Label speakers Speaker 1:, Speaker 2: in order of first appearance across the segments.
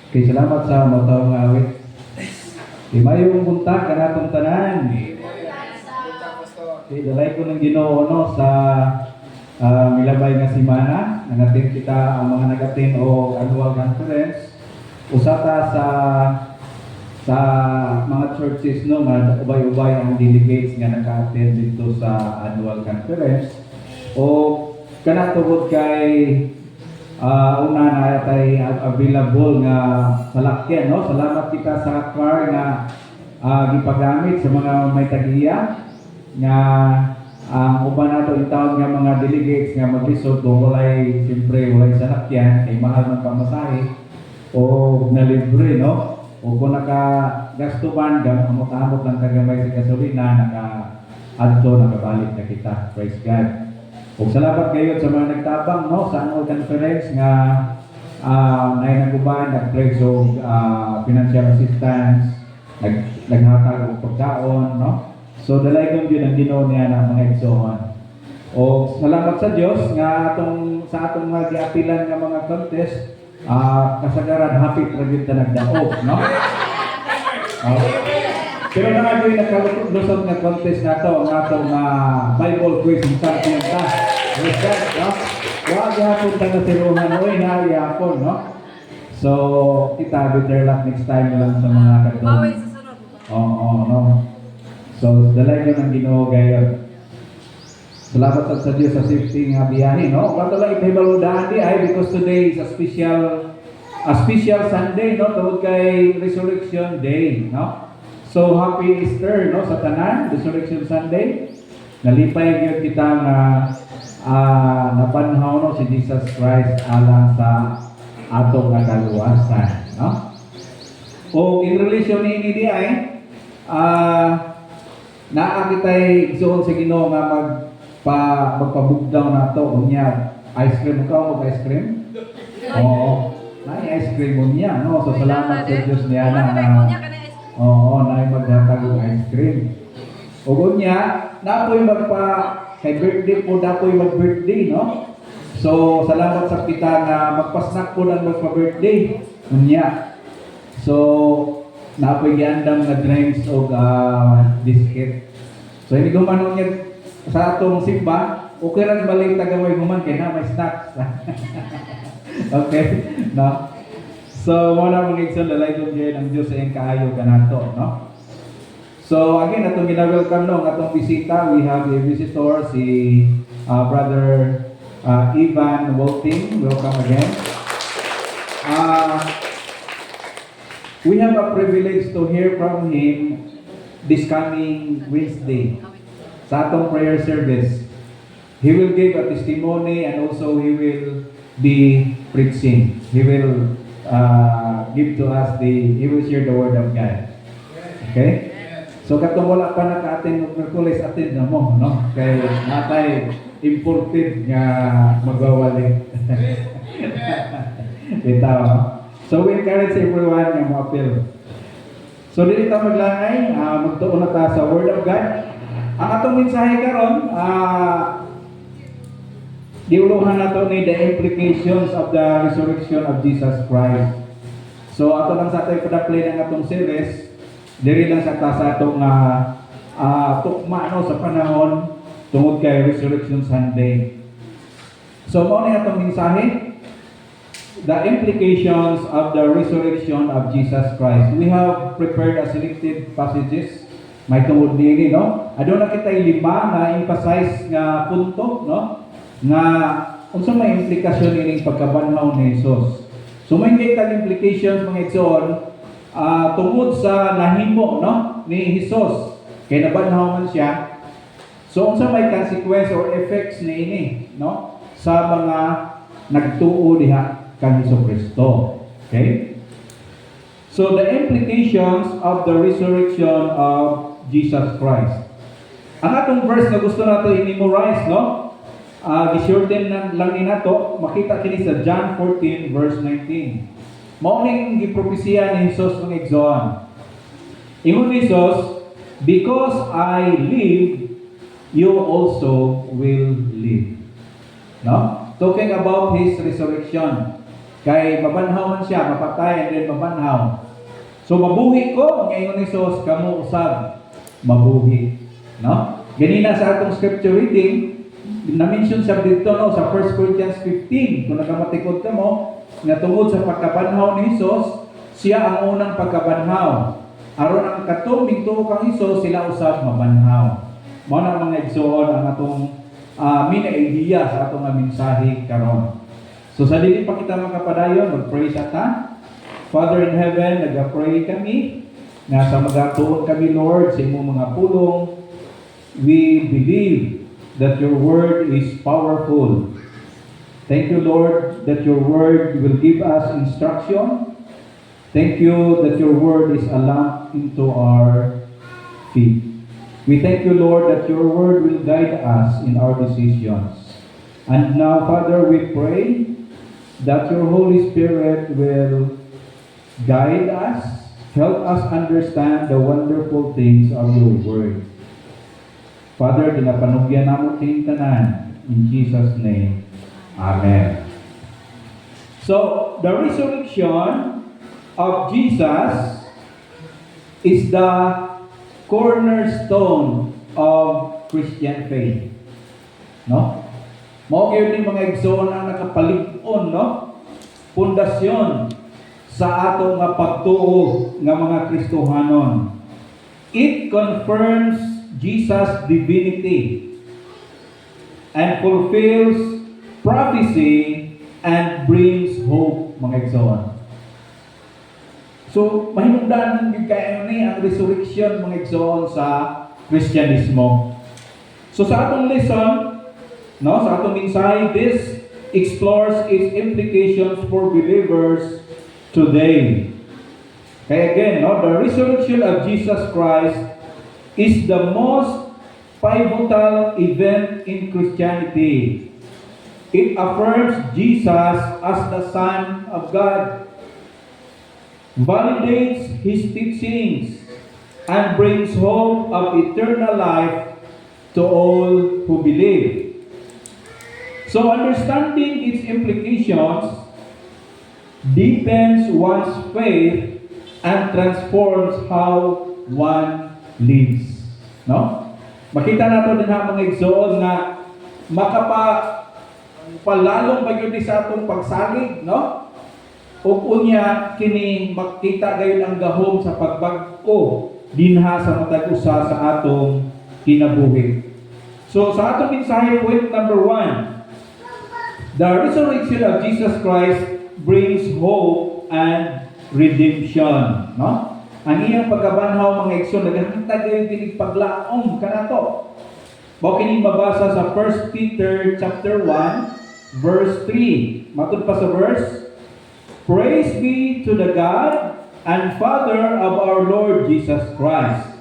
Speaker 1: Kay salamat sa matawang awit. Di mayong buntag kanatong tanan. Kay dalay ko ng Ginoo no sa milabay nga simana nangatin kita ang mga nagatin o annual conference usata sa mga churches no nga ubay-ubay ang delegates nga naka-attend dito sa annual conference o kanatugod kay una na tay available nga salakyan no. Salamat kita sa car nga gipagamit sa mga may tagiya nga ang uban nato intawon nga mga delegates nga maglisod kung walay siyempre walay salakyan kay mahal man pamasahe o na libre no. O kung naka-gastuman amot-amot lang kagamay sa gasolina naka-adto nakabalik na kita. Praise God. Ug salamat kayo sa mga nagtabang no sa annual conference nga naguban nag-pledge og financial assistance, naghatag og pagkaon no. So dalay kon gyud ang Ginoo niya ng mga igsoon. O salamat sa Dios nga sa atong mga giapilan nga mga contest kasagaran hapit ra gyud ta nagdaog no. Pero na nga yung nagkalusot na contest na ito, ang atong Bible quiz ng champion ta. Respect, no? Huwag hapon ta na siruhan, oy, nari hapon, no? So, kita, better luck next time lang sa mga katong.
Speaker 2: Baway sa sunod.
Speaker 1: Oo, no? So, dalay ko ng Ginoo gayon. Salamat sa Diyos sa safety nga biyahe, no? Kung lang ipahibaludaan di ay because today is a special Sunday, no? Tawag kay Resurrection Day, no? So happy Easter no sa tanan, Resurrection Sunday. Nalipay gyud kita nga napanhaw no si Jesus Christ alang sa atong kaluwasan, no? O in relation ni di ay naa kitay igsoon sa Ginoo nga magpabugdaw nato unya ice cream ka o ice cream? Oo. Ice cream unya no. So salamat sa Dios niya na oo, na maghatag og ice cream. Ug unya, napoy kay birthday po napoy mag-birthday, no? So, salamat sa kita na magpa-snack po lang magpa-birthday. Unya. So, napoy giandam na drinks og biscuit. So, hindi gumanon niya sa atong simba, okay lang balik tagamay guman kay na may snacks. Okay? No? So, muna mga igsoon, lalay doon dyan ang Diyos sa iyong kaayo kanato, no? So, again, atong gina-welcome no, atong bisita, we have a visitor, si Brother Ivan Wolting. Welcome again. We have a privilege to hear from him this coming Wednesday sa atong prayer service. He will give a testimony and also he will be preaching. He will give to us he will share the word of God. Okay? So katong wala pa naka-attend ng Merkulis, attend na mo, no? Kay natay imported nga magwawali. Bitaw, no? So we encourage everyone nga mo-appeal. So dili ta maglangay, magtuon na ta sa word of God. Ang atong mensahe karon, diuluhan nato ni the implications of the resurrection of Jesus Christ. So ato lang sa atong padaplay ng atong series, diri lang sa atong tukma no sa panahon tungod kay Resurrection Sunday. So mao ni atong mensahe, the implications of the resurrection of Jesus Christ. We have prepared a selected passages may tungod diri no. Aduna kitay lima na emphasize nga punto no nga unsa may implikasyon ining pagkabanhaw ni Jesus. So may kitang implications mga igsoon tungod sa nahimo no ni Jesus kay nabanhaw man siya. So unsa may consequence or effects niini no sa mga nagtuo diha kang Hesukristo. Okay? So the implications of the resurrection of Jesus Christ. Ang atong verse na gusto nato i-memorize no. Gisurden lang ni nato makita kini sa John 14 verse 19. Mao ning gipropesiya ni Jesus ng igsoon. Ingon ni Jesus, because I live, you also will live. No? Talking about his resurrection. Kay mabanhaw man siya, mapatay and then mabanhaw. So mabuhi ko, ngayon ni Sos, kamo usab mabuhi. No? Ganina sa atong scripture reading, na-mention siya dito no, sa 1 Corinthians 15, kung nakamatikod ka mo, na tungod sa pagkabanhaw ni Sos, siya ang unang pagkabanhaw. Aron ang katong tuo kang Isos, sila usab mabanhaw. Mao na mga igsoon ang atong mina-idea sa atong mensahe karon. So sa dili pa kita makapadayon, mag-pray sa ta. Father in heaven, nag-pray kami nga sa magatuon kami Lord sa imong mga pulong. We believe that your word is powerful. Thank you Lord that your word will give us instruction. Thank you that your word is a lamp into our feet. We thank you Lord that your word will guide us in our decisions. And now Father, we pray that your Holy Spirit will guide us, help us understand the wonderful things of your word. Father, ginapanugyan namo kini tanan in Jesus name. Amen. So, the resurrection of Jesus is the cornerstone of Christian faith. No? Mao gyud ni mga igsoon ang nakapalig-on, no? Pundasyon sa ato nga pagtuo nga mga Kristohanon. It confirms Jesus' divinity and fulfills prophecy and brings hope, mga igsoon. So, mahinungdan ng kayo ni ang resurrection, mga igsoon, sa Kristyanismo. So, sa atong lesson, no, sa atong mensahe, this explores its implications for believers today. Kaya again, no, the resurrection of Jesus Christ is the most pivotal event in Christianity. It affirms Jesus as the Son of God, validates His teachings, and brings hope of eternal life to all who believe. So understanding its implications deepens one's faith and transforms how one lives. No? Makita nato din ha mga igsoon na palalong ba yun sa atong pagsalig, no? O unya kini makita gayon ang gahom sa pagbag-o dinha sa matag usa sa atong kinabuhi. So sa atong mensahe, point number 1, the resurrection of Jesus Christ brings hope and redemption, no? Ang iyang pagkabanhaw, mga igsoon, naghahantad gayon kini paglaom kanato. Mao kini mabasa sa 1 Peter chapter 1 verse 3. Matud pa sa verse, praise be to the God and Father of our Lord Jesus Christ.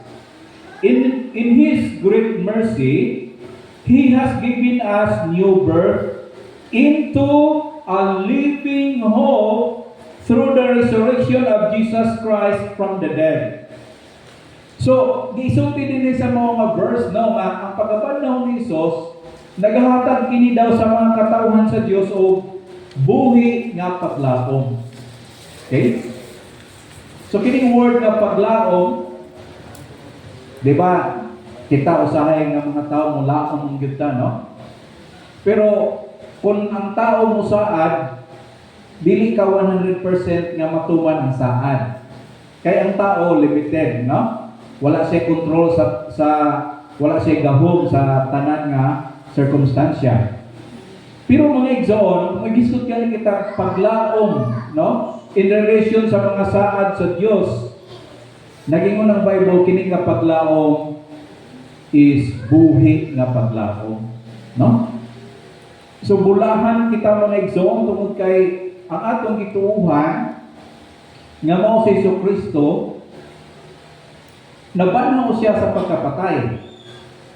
Speaker 1: In His great mercy, He has given us new birth into a living hope through the resurrection of Jesus Christ from the dead. So, gisulti din sa mga verse, no, ang pagkabanhaw ni Jesus, naghahatag kini daw sa mga katawhan sa Dios o buhi nga paglaom. Okay? So kining word nga paglaom, di ba? Kita usahay nga mga tao mo laom ang gyud ta, no? Pero kung ang tao mo saad, dili ka 100% nga matuman ang saad. Kaya ang tao limited, no? Wala siya control sa wala siya gahom sa tanan nga circumstansya. Pero mga igsoon, mag-isot ka kita paglaom, no? In relation sa mga saad sa Dios. Naging unang Bible kini nga paglaom is buhi nga paglaom, no? So bulahan kita mga igsoon tungod kay ang atong gituuhan nga mao si Jesucristo, nabanhaw siya sa pagkapatay.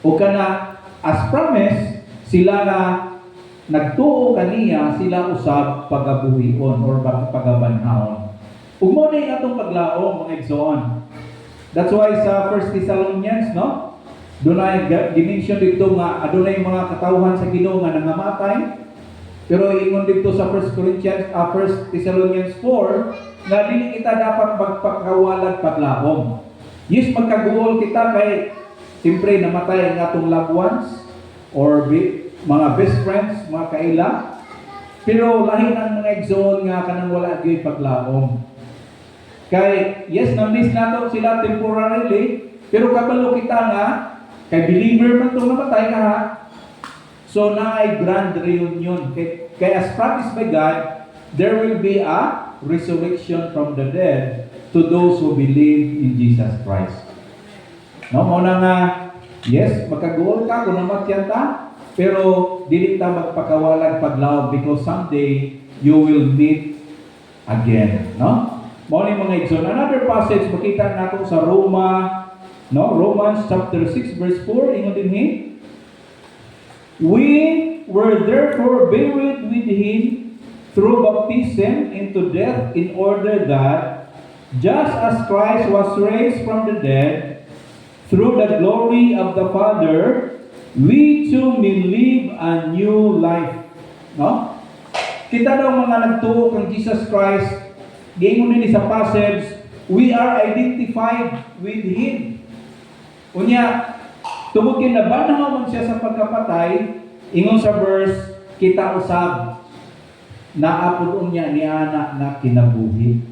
Speaker 1: O kana as promise, sila na nagtuo kaniya, sila usab pagabuhion or pagabanhaon. Ug mo na yung atong paglaom, mga igsoon. That's why sa 1 Thessalonians, no? Doon ay dimension dito nga adunay mga katawhan sa Ginoo nga nangamatay. Pero ingon dito sa 1 Thessalonians 4, na dili kita dapat magpakawalan paglaom. Yes, magkaguol kita kay siyempre namatay ang atong loved ones or mga best friends, mga kaila. Pero lahi ng mga igsoon nga kanang wala gyud paglaom. Kay yes, na-miss nato sila temporarily, pero kabalo kita nga kay believer man to namatay ka ha. So na ay grand reunion. Kay as promised by God, there will be a resurrection from the dead to those who believe in Jesus Christ. No, muna nga, yes, magkaguol ka kung namatyan ta, pero dili ta magpakawalan paglaom because someday you will meet again. No? Muna mga igsoon. Another passage, makita natin sa Romans chapter 6 verse 4, ingon din we were therefore buried with him through baptism into death in order that, just as Christ was raised from the dead through the glory of the Father, we too may live a new life. No? Kita daw mga nagtuo kang Jesus Christ, giingon din sa passage, we are identified with Him. Unya, tungod kay nabanaw man siya sa pagkapatay, ingon sa verse, kita usab naapod niya ni ana na kinabuhi.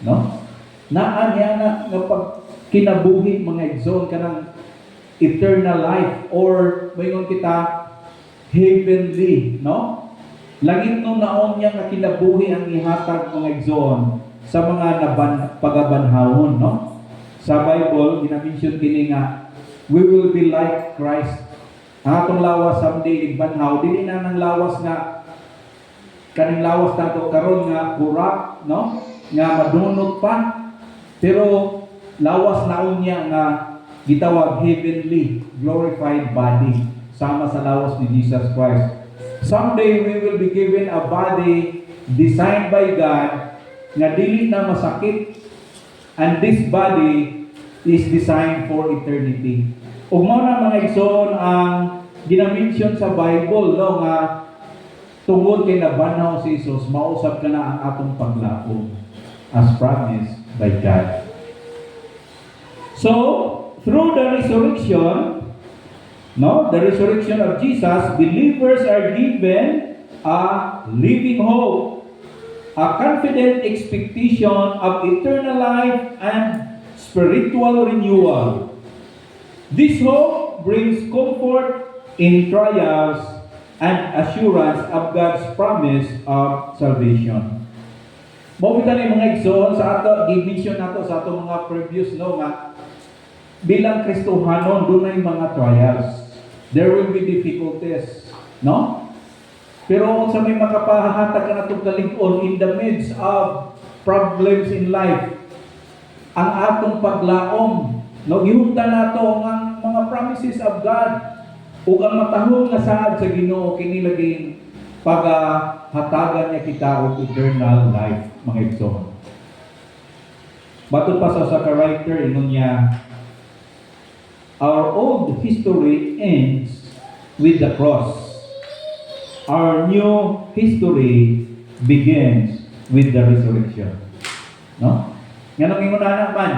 Speaker 1: No? Naa niya na pag kinabuhi mga igsoon kanang eternal life or mayon kita heavenly, no? Langit no naon niya nga kinabuhi ang ihatag mga igsoon sa mga pagabanhawon, no? Sa Bible gina-mention kini nga we will be like Christ. Ang atong lawas someday igbanhaw, dili na nang lawas nga kaning lawas nato karon nga kurak, no? Nga madunot pa. Pero lawas naon niya nga gitawag heavenly, glorified body sama sa lawas ni Jesus Christ. Someday we will be given a body designed by God nga dili na masakit, and this body is designed for eternity. Ug mao na mga igsoon ang ginamention sa Bible, no, nga tungod kay nabanaw si Jesus, mausab ka na ang atong paglaom as promised by God. So, through the resurrection, no, the resurrection of Jesus, believers are given a living hope, a confident expectation of eternal life and spiritual renewal. This hope brings comfort in trials and assurance of God's promise of salvation. Mabita ni mga igsoon sa ato, gi-mention nato sa ato mga previous, no, nga bilang Kristohanon dunay mga trials. There will be difficulties, no? Pero sa may makapahatag ka natong kalig-on in the midst of problems in life, ang atong paglaom, no, gihugdan nato ang mga promises of God ug ang matahong nga saad sa Ginoo kini laging paghatagan niya kita og eternal life, mga igsoon. Bato pa sa writer ingon niya, our old history ends with the cross. Our new history begins with the resurrection. No? Nganong ingon na man,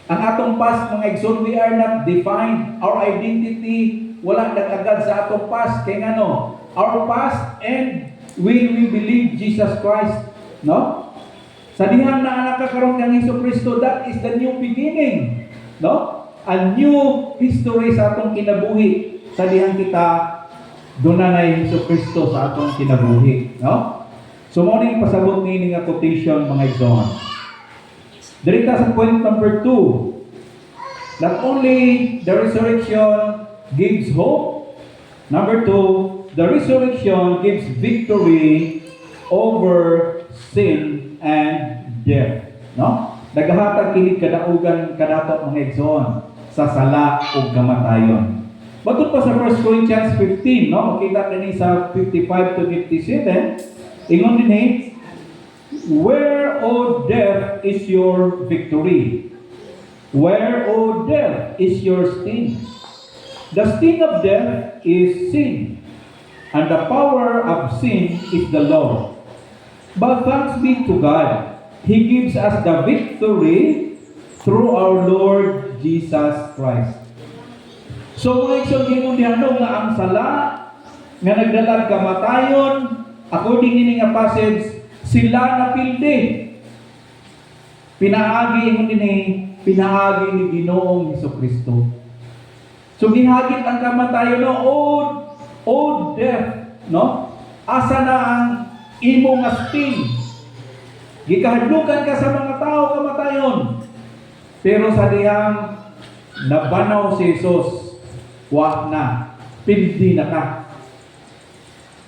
Speaker 1: ang atong past, mga igsoon, we are not defined. Our identity, wala nag-agad sa atong past. Kaya ngano, our past and we believe Jesus Christ. No? Sa dihang na anak kakaroon ng Jesucristo, that is the new beginning. No? A new history sa atong kinabuhi. Sa dihang kita, doon na Jesucristo sa atong kinabuhi. No? So, muna yung pasabot ni nga quotation, mga igsoon. Dirita sa point number 2, not only the resurrection gives hope, number 2, the resurrection gives victory over sin and death. No? Nagahatag kini kadaugan kadato mga igsoon sa sala ug kamatayon. Batud pa sa 1 Corinthians 15, no? Makita kini sa 55 to 57, ingon dinhi, where, O death, is your victory? Where, O death, is your sting? The sting of death is sin. and the power of sin is the law. But thanks be to God, He gives us the victory through our Lord Jesus Christ. So mga igsoon ingon diano nga ang sala nga nagdalag kamatayon, according ini nga passage, sila napildi. Pinaagi ingon dinhi, pinaagi ni Ginoong Hesukristo. So gihagit ang kamatayon no, old death, no? Asa na ang imo nga sting? Gikahadlukan ka sa mga tao kamatayon. Pero sa dihang nabanaw si Jesus, wa na, pildi na ka.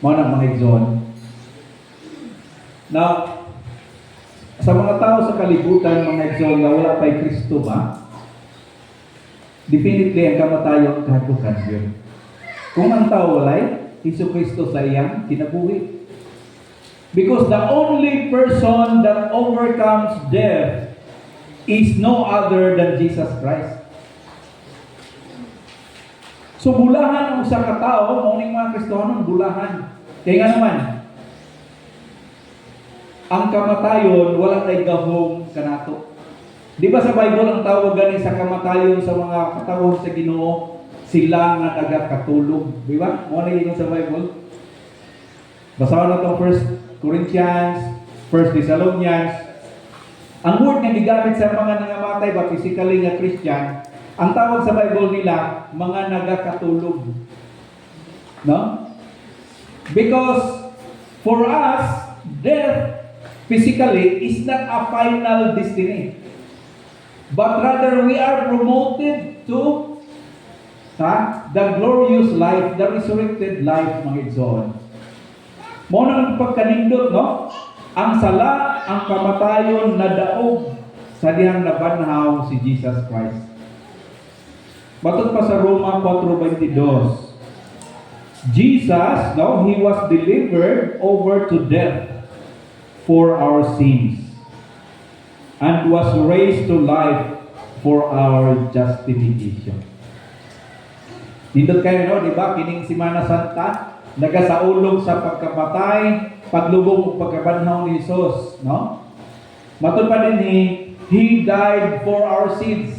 Speaker 1: Mao na mga igsoon. Now, sa mga tao sa kalibutan, mga igsoon, na wala pa'y Kristo ba? Definitely, ang kamatayon, kahadlukan yun. Kung ang tao walay, Hesukristo sa iyang kinabuhi. Because the only person that overcomes death is no other than Jesus Christ. So bulahan ang usa ka tawo, mauning mga Kristohanon bulahan. Kaya nga naman, ang kamatayon wala tay gahom kanato. Di ba sa Bible ang tawag gani sa kamatayon sa mga katawhan sa Ginoo, sila nga nagakatulog, di ba? Mo na sa Bible. Basahan na itong 1 Corinthians, 1 Thessalonians. Ang word na gigamit sa mga nangamatay ba, physically nga Christian, ang tawag sa Bible nila, mga nagakatulog. No? Because for us, death physically is not a final destiny. But rather we are promoted to the glorious life, the resurrected life, mga igsoon. Mo nang pagkanindot, no? Ang sala, ang kamatayon na daog sa dihang nabanhaw si Jesus Christ. Batot pa sa Roma 4:22. Jesus, no, He was delivered over to death for our sins and was raised to life for our justification. Nindot kayo, no? Diba? Kining Semana Santa, nagasaulog sa pagkamatay, paglubong o pagkabanhaw ni Jesus, no? Matod pa din He died for our sins,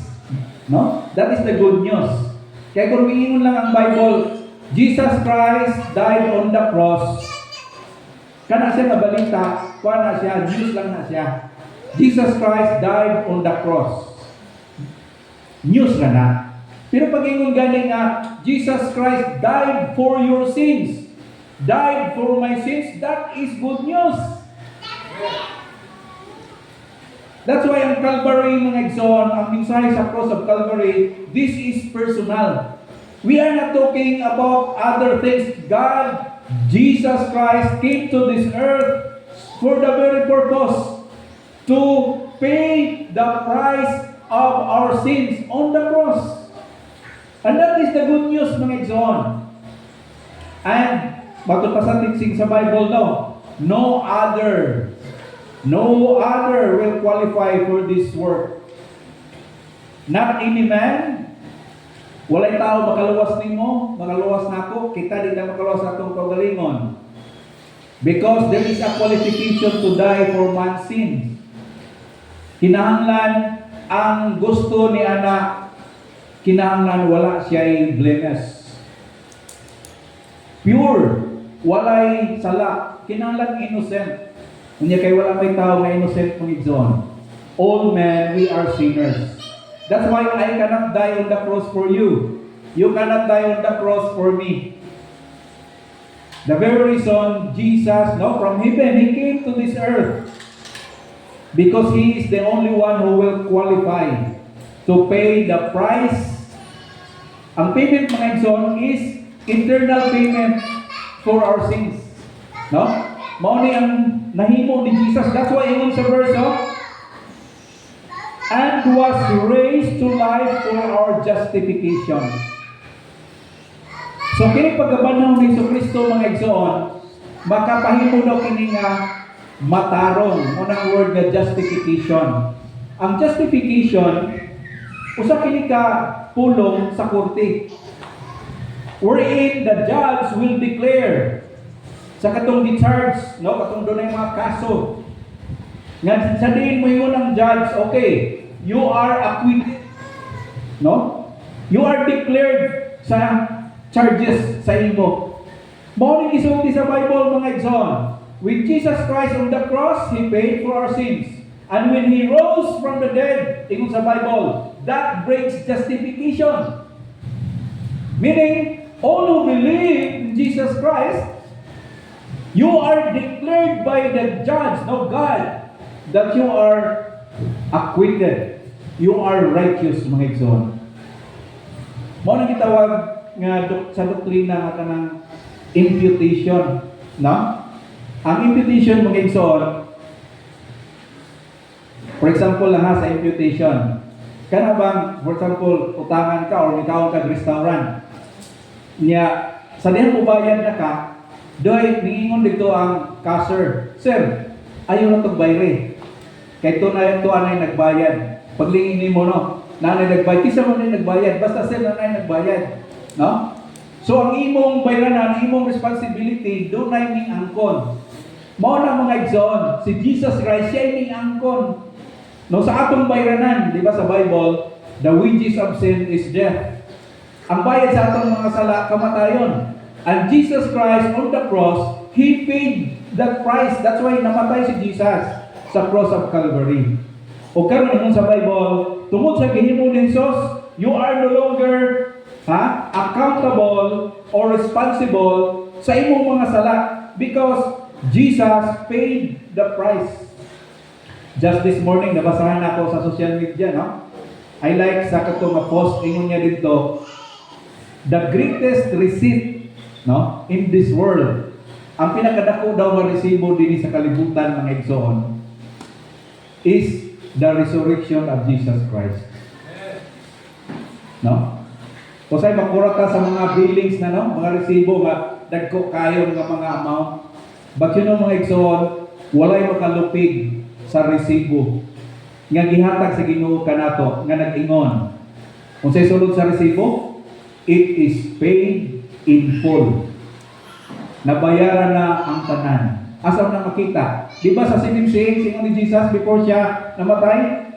Speaker 1: no? That is the good news. Kaya kung miingon lang ang Bible, Jesus Christ died on the cross. Kana siya nabalita, kuha na siya, news lang na siya. Jesus Christ died on the cross. News na na. Pero pag ingon gani nga, Jesus Christ died for your sins. Died for my sins, that is good news. That's why ang Calvary, mga igsoon, ang mensahe sa cross of Calvary, this is personal. We are not talking about other things. God, Jesus Christ came to this earth for the very purpose to pay the price of our sins on the cross. And that is the good news, mga igsoon. And bato pa sa teaching sa Bible, no other will qualify for this work. Not any man. Walay tao makaluwas nimo, makaluwas nako, kita di na makaluwas atong kaugalingon. Because there is a qualification to die for man's sin. Kinahanglan ang gusto ni anak, kinahanglan wala siya'y blemished. Pure, walay sala, kinahanglan innocent. Unya kay wala may tao nga innocent mong igsoon. All men, we are sinners. That's why I cannot die on the cross for you. You cannot die on the cross for me. The very reason Jesus, from heaven, He came to this earth. Because He is the only one who will qualify to pay the price. Ang payment, mga igsoon, is eternal payment for our sins. No? Mao ni ang nahimo ni Jesus. That's why ingon sa verse, and was raised to life for our justification. So kini pagkabanhaw ni Jesucristo, mga igsoon, makapahimo daw kini nga matarong, unang word na justification. Ang justification, usa kini ka pulong sa korte. wherein the judge will declare sa katong di-charge, no, katong doon ay mga kaso. Nga sabihin mo yun ng judge, okay, you are acquitted. No? You are declared sa charges sa imo. Mao ni gisulti sa Bible mga igsoon. With Jesus Christ on the cross, He paid for our sins. And when He rose from the dead, ingon sa Bible, that brings justification. Meaning, all who believe in Jesus Christ, you are declared by the judge, no God, that you are acquitted. You are righteous, mga igsoon. Mao nang gitawag nga sa doktrina nga kanang imputation, no? Ang imputation, mga igsoon, for example lang ha, sa imputation, kana bang, for example, utangan ka or ikaw ka restaurant, niya, sa dihang ubayan na ka, doy, ningingon dito ang cashier, Sir, ayaw na itong bayre. Kaya ito na ito anay nagbayad. Paglingin mo, no? Nanay nagbayad. Kisa mo na nagbayad. Basta sir, nanay nagbayad. No? So, ang imong bayranan, ang imong responsibility, doon na yung angkon. Mao na mga igsoon, si Jesus Christ, siya yung angkon. No, sa atong bayranan, di ba sa Bible, the wages of sin is death. Ang bayad sa atong mga sala, kamatayon. And Jesus Christ on the cross, He paid that price. That's why namatay si Jesus sa cross of Calvary. O karon sa Bible, tungod sa gihimo ni Jesus, you are no longer accountable or responsible sa imong mga sala because Jesus paid the price. Just this morning, nabasahan ako sa social media, no? I like sa katong post ingon niya dito, the greatest receipt, no, in this world. Ang pinakadako daw nga resibo dinhi sa kalibutan, mga igsoon, is the resurrection of Jesus Christ. No? Kung sa'yo makura ka sa mga billings na, no, mga resibo nga dagko kayo nga mga amount, but you know, mga igsoon, walay makalupig sa resibo nga gihatag sa Ginoo kanato nga nag-ingon. Kung sa'yo sulod sa resibo, it is paid in full. Nabayaran na ang tanan. Asa na makita? Di ba sa sinimsing, singon ni Jesus before siya namatay?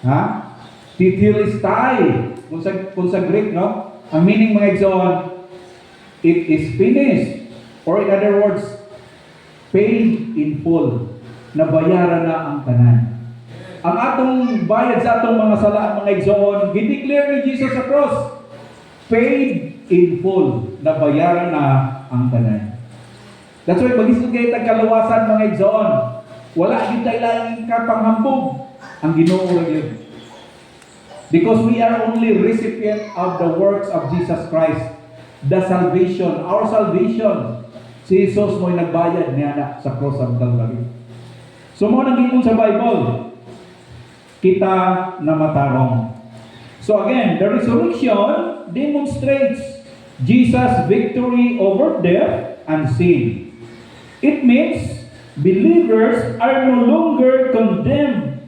Speaker 1: Ha? Titilistay. Kung sa Greek, no? Ang meaning, mga igsoon, it is finished. Or in other words, paid in full. Nabayaran na ang tanan. Ang atong bayad sa atong mga sala, mga igsoon, gideclare ni Jesus sa cross, paid in full. Nabayaran na ang tanan. That's why magisod kayo tagkaluwasan, mga igsoon. Wala yun tayo lang kapanghambog. Ang Ginoo lang yun. Because we are only recipient of the works of Jesus Christ. The salvation, our salvation. Si Jesus mo'y nagbayad niya na sa cross of Calvary. So mo nang gingon sa Bible, kita na matarong. So again, the resurrection demonstrates Jesus' victory over death and sin. It means believers are no longer condemned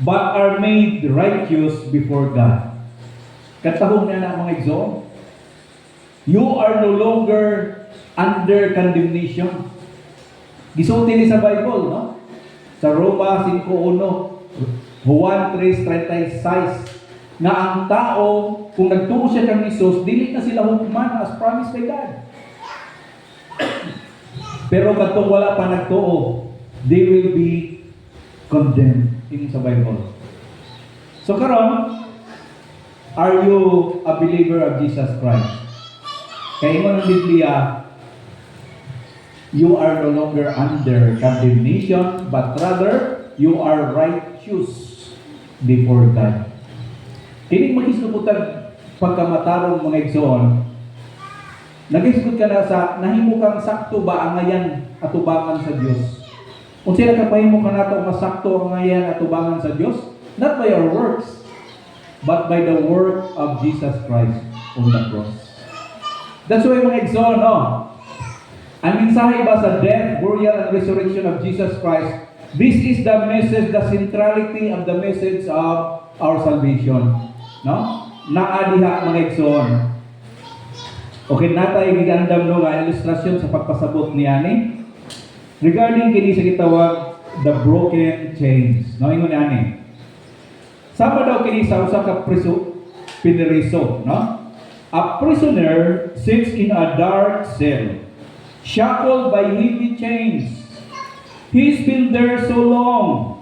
Speaker 1: but are made righteous before God. Katahog na na, mga igsoon. You are no longer under condemnation. Gisulti ni sa Bible, no? Sa Roma 5:1, Juan 3:36, na ang tao, kung nagtuo siya kang Isus, dili na sila hukuman as promised by God. Pero katong wala pa nagtuo, they will be condemned. Yun sa Bible. So karon, are you a believer of Jesus Christ? Kaya mo ng Biblia, you are no longer under condemnation, but rather, you are righteous before God. Kining maghisgutan pagkamatarong, mga igsoon, naghisgot ka na sa, nahimo kang sakto ba ang ngayan atubangan sa Diyos? Kung sila ka mahimo ka na ito masakto ang ngayan atubangan sa Diyos, not by our works, but by the work of Jesus Christ on the cross. That's why, mga igsoon, no? Ang mensahe ba sa death, burial, and resurrection of Jesus Christ, this is the message, the centrality of the message of our salvation. No? Naadiha, mga igsoon. Okay, natay gigandam no nga ilustrasyon sa pagpasabot niya ni regarding kini sa gitawag the broken chains. No, ingon ani. Sama daw kini sa usa ka pineriso, no? A prisoner sits in a dark cell, shackled by heavy chains. He's been there so long.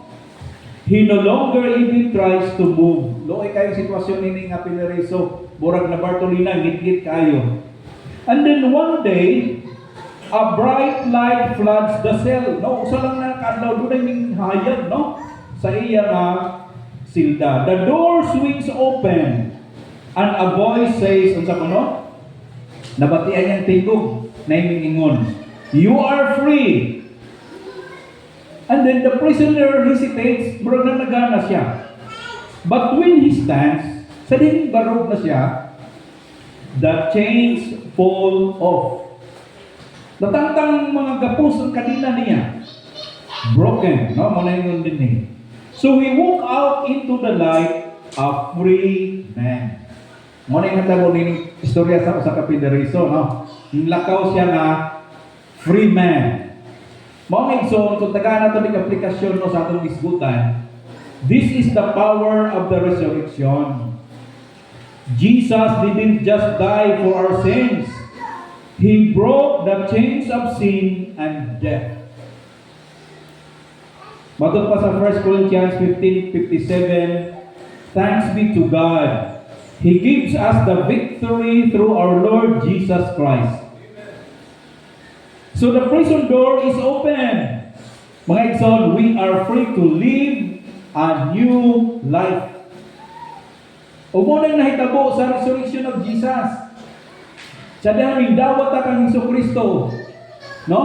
Speaker 1: He no longer even tries to move. Loay kayo sitwasyon nini nga pineriso, burag na Bartolina, git-git kayo. And then one day, a bright light floods the cell. No, usa lang na kadlaw dunay ning hayag, no? Sa iya nga silda. The door swings open and a voice says, unsa kuno? Nabatian niyang tingog na ingon, "You are free." And then the prisoner hesitates, murag na nagana siya. But when he stands, sa dining barog na siya, the chains fall off. Natangtang mga gapos ang kadina niya. Broken, no? Muna yung din eh. So he walked out into the light, a free man. Muna yung natabo nining istorya sa usa ka pineriso, no? Lakaw siya na free man. Mga igsoon, kung tagaan nato ng aplikasyon no, sa atong isgutan, this is the power of the resurrection. Jesus didn't just die for our sins. He broke the chains of sin and death. Matod pa sa 1 Corinthians 15:57, thanks be to God. He gives us the victory through our Lord Jesus Christ. So the prison door is open. Mga igsoon, we are free to live a new life. Umunang nahitabo sa resurrection of Jesus. Sa daming dawat kang Hesukristo. No?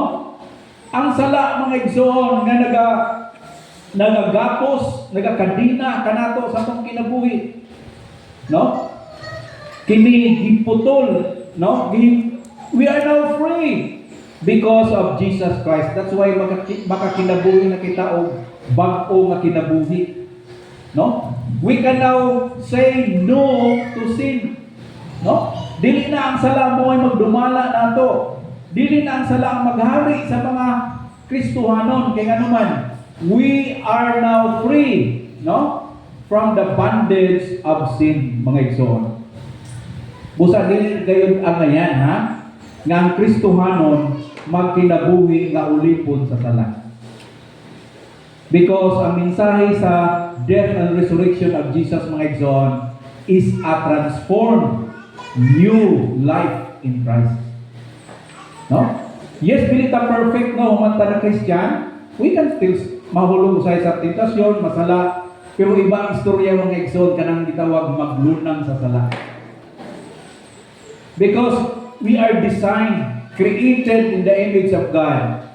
Speaker 1: Ang sala mga igsoon nga nagagapos, nagakadina kanato sa atong kinabuhi. No? Kini giputol, no? We are now free because of Jesus Christ. That's why makakinabuhi na kita og bag-o nga kinabuhi. No? We can now say no to sin. No? Dili na ang sala mo ay magdumala nato. Dili na ang sala ang maghari sa mga Kristohanon kay anuman. We are now free, no? From the bondage of sin, mga igsoon. Busa dili gayon ang ngayan, ha? Nga ang Kristohanon magkinabuhi nga ulipon sa sala. Because ang mensahe sa death and resurrection of Jesus, mga igsoon, is a transformed new life in Christ. No? Yes, bilita perfect no humanta na Christian, we can still mahulog usay sa tentasyon, masala, pero iba ang istorya mga igsoon kanang gitawag maglunang sa sala. Because we are designed, created in the image of God.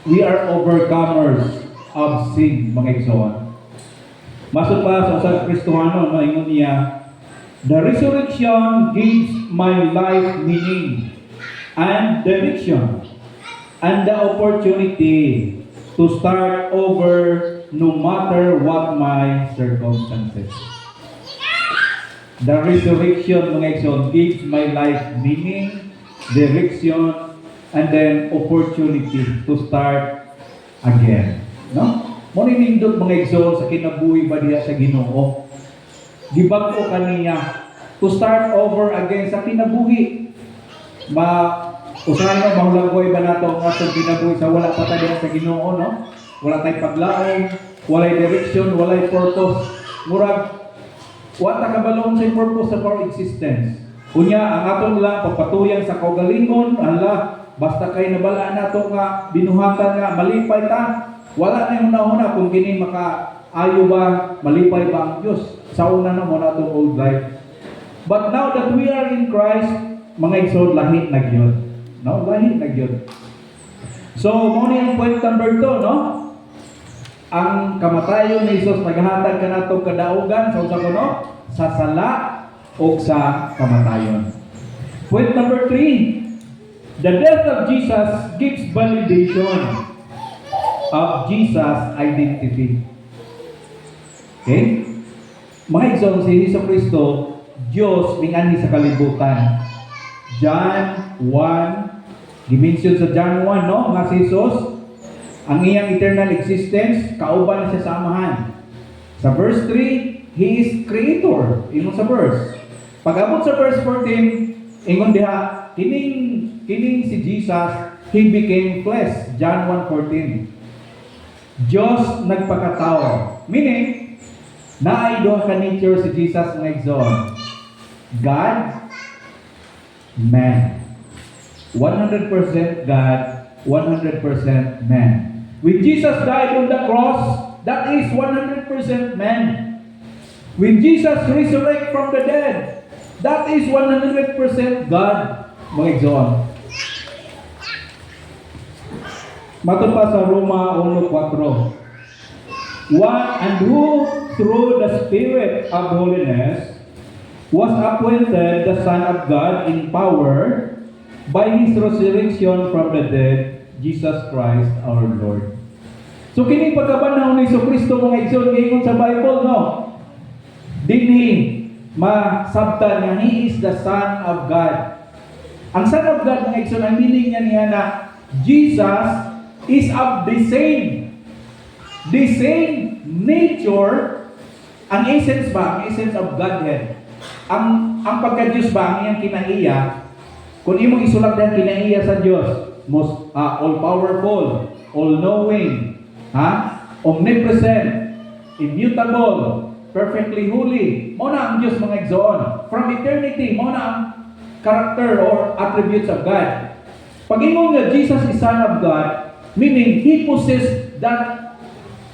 Speaker 1: We are overcomers of sin, mga igsoon. Masod pa sa usang Kristohano, maingon niya, the resurrection gives my life meaning and direction and the opportunity to start over no matter what my circumstances. The resurrection, mga igsoon, gives my life meaning, direction, and then opportunity to start again. No? Mo ni nindot mga igsoon sa kinabuhi ba diya sa Ginoo. Gibag-o kaniya to start over again sa kinabuhi. Usahay na mahulagway ba nato ang atong kinabuhi sa wala pa tayo sa Ginoo, no? Wala tay paglaom, walay direction, walay purpose. Murag wa ta kabalong sa purpose of our existence. Unya ang aton lang pagpatuyan sa kaugalingon, ala basta kay nabala nato nga binuhatan nga malipay ta. Wala na yung una kung kini makaayo ba, malipay ba ang Diyos. Sa una na muna itong old life. But now that we are in Christ, mga igsoon, lahit na gyud. No? Lahit na gyud. So, muna yung point number 2, no? Ang kamatayon ni Jesus, naghahatag ka na itong kadaugan sa usa kuno, sa sala o sa kamatayon. Point number 3, the death of Jesus gives validation of Jesus' identity. Okay? Mga igsoon, si Jesu Kristo, Diyos minganhi sa kalibutan. John 1, dimension sa John 1, no? Nga si Jesus, ang iyang eternal existence, kauban na siya sa Amahan. Sa verse 3, He is Creator. Ingon sa verse. Pag-abot sa verse 14, ingon diha, kining si Jesus, He became flesh. John 1:14. Diyos nagpakatao. Meaning, naay duha ka nature si Jesus nga igsoon. God, man. 100% God, 100% man. When Jesus died on the cross, that is 100% man. When Jesus resurrected from the dead, that is 100% God. Mga igsoon. Matod pa sa Roma 1:4. And who through the Spirit of holiness was appointed the Son of God in power by His resurrection from the dead, Jesus Christ our Lord. So kini pagkabanhaw ni Kristo mga igsoon ingon sa Bible, no? Dinhi masabtan nga He is the Son of God. Ang Son of God mga igsoon, ang meaning niya na Jesus is of the same nature, ang essence ba, ang essence of Godhead. Ang pagka-Diyos ba, ang iyang kinaiya, kung imong isulat din kinaiya sa Diyos, most all-powerful, all-knowing, omnipresent, immutable, perfectly holy. Mo na ang Diyos mga igsoon. From eternity, mo na ang character or attributes of God. Pag imong nga Jesus is Son of God, meaning He possesses that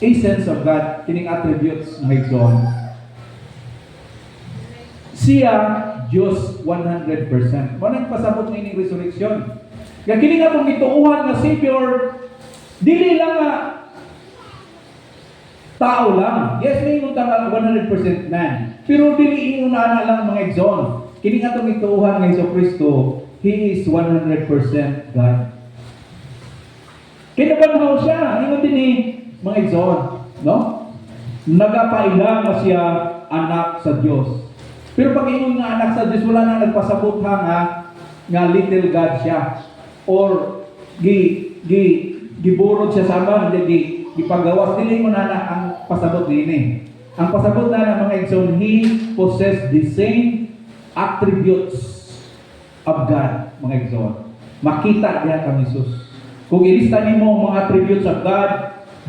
Speaker 1: essence of God, kining attributes mga igsoon. Siya Diyos 100%. Mo nang pasabot ng ining resurrection. Kaya kini nga mong gituuhan nga Savior, dili lang nga tao lang. Yes, may ingon nga 100% man. Pero dili ingon na lang mga igsoon. Kini nga itong gituuhan nga Kristo, He is 100% God. Kinabanhaw siya. Ingon din ni mga igsoon, no? Nagapailang na siya anak sa Diyos. Pero pag ingon nga anak sa Diyos, wala na nagpasabot nga little God siya. Or giburod siya sa aman, gipagawas. Dili mo na ang pasabot din. Ang pasabot na mga igsoon, He possessed the same attributes of God, mga igsoon. Makita diha kang Jesus. Kung ilista nimo ang mga attributes of God,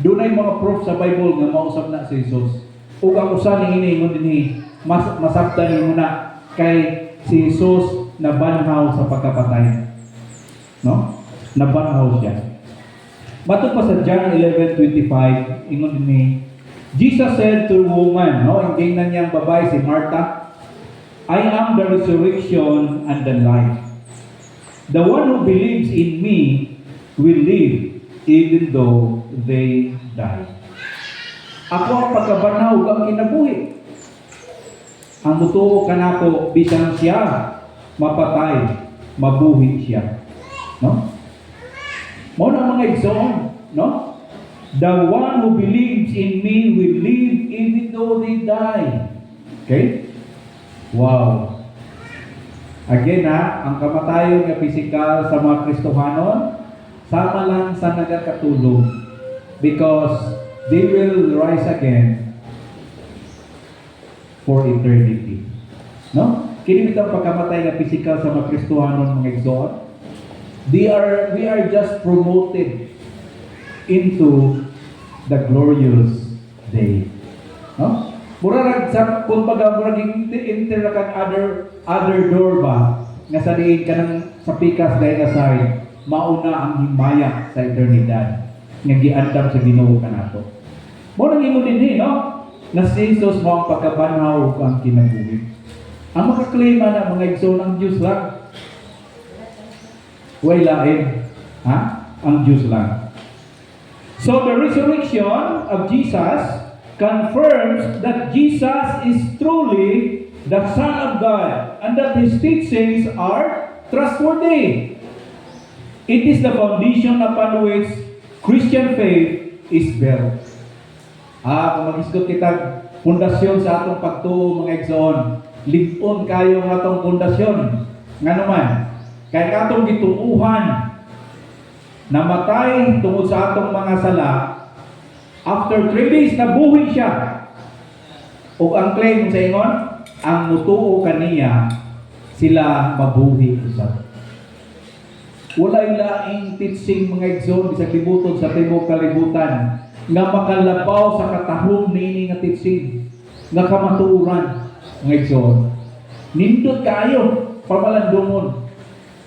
Speaker 1: dunay mga proof sa Bible nga mausab na si Jesus. Ug ang usa ni ini ingon dinhi, masabtan nimo na kay si Jesus nabanhaw sa pagkapatay. No? Nabanhaw siya. Matod pa sa John 11:25, ingon dinhi, Jesus said to the woman, no, ang gingnan niyang babae si Martha, I am the resurrection and the life. The one who believes in me will live even though they die. Ako ang pagkabanhaw ang kinabuhi. Ang mutuo kanako bisan siya mapatay, mabuhi siya. No? Mo na mga igsoon, no? The one who believes in me will live even though they die. Okay? Wow. Again ang kamatayon nga pisikal sa mga Kristohanon, sama lang sa nagakatulog because they will rise again for eternity. No? Kini bitang pagkamatay nga pisikal sa mga Kristohanon mga igsoon. We are just promoted into the glorious day. No? Murag sa kung murag enter na kang other door ba nga sa diin kanang sa pikas dahil nga side mauna ang himaya sa eternidad nga giandam sa Ginoo kanato. Mo nang ingon dinhi no na si Jesus mo ang pagkabanhaw ug ang kinabuhi. Ang makaklaim na mga igsoon ng Dios lang. Way lain, ang Diyos lang. So the resurrection of Jesus confirms that Jesus is truly the Son of God and that His teachings are trustworthy. It is the foundation upon which Christian faith is built. Kung mag-isgot kita pundasyon sa atong pagtuo mga igsoon, lig-on kayo ng atong pundasyon. Nga naman, Kaya katong gituuhan, namatay tungod sa atong mga sala, after 3 days, nabuhi siya. O ang claim sa ingon, ang mutuo kaniya, sila mabuhi usab. Walay laing teaching mga igsoon sa libuton sa tibok kalibutan nga makalabaw sa katahom niini nga teaching nga kamatuoran mga igsoon. Nindot kayo pamalandungon.